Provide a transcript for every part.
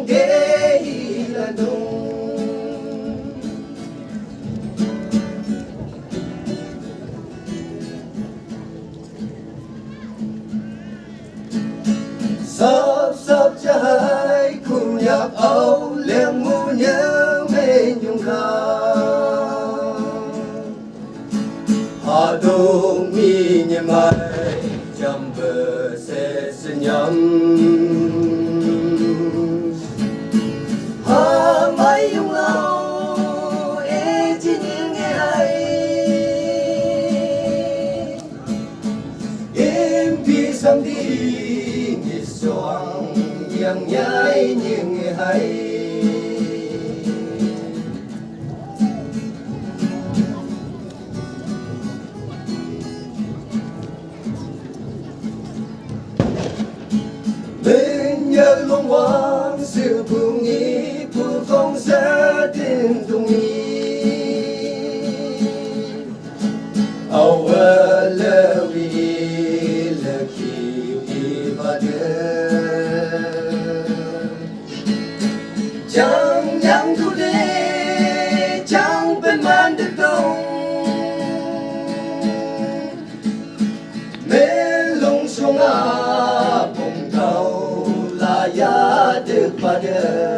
ghế là nung sắp cho hai cùng nhạc âu liền mu nhớ mê nhung khao hà đông mi nhẹ mai chăm bờ sẽ senyum hà mai nhung lao e chỉ những nghe hay em đi sang đi nghỉ xoang yang nhai những nghe hay bên nhớ long hoàng sự phụ nghĩ phụ phong sẽ tin tung nghi âu lơ vi lơ kỳ và đơ chẳng nhang thu đê chẳng bên man được đâu bên lung sông à bồng tàu là ya được và đơ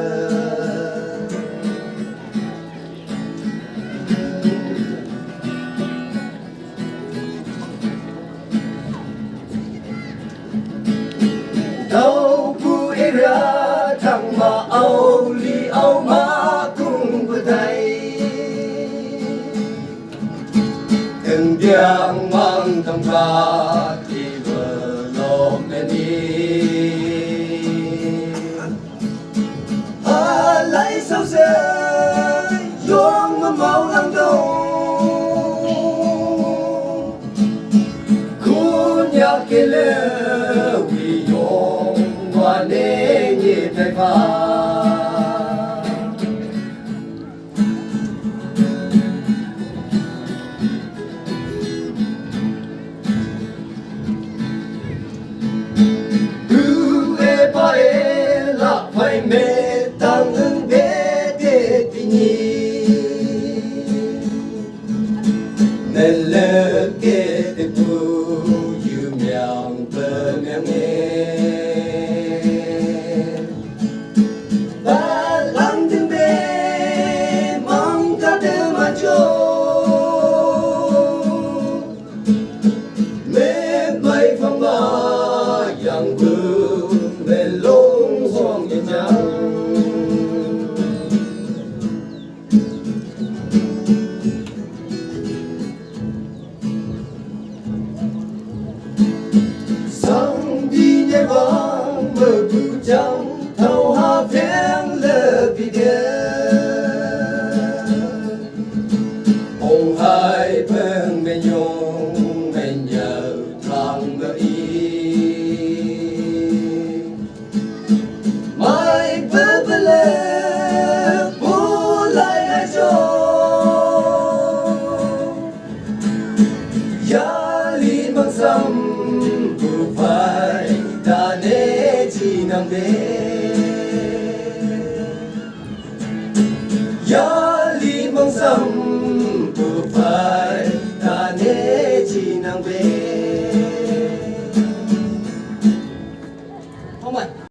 đâu bu ra thằng mà âu li âu má cùng với thầy từng tiếng mang tâm ca thì vừa lom lên đi à lấy sao sẽ yong mà mau lăng đâu khu nhà kia lơ vì yong qua nê nhị tay pha phải mê tăng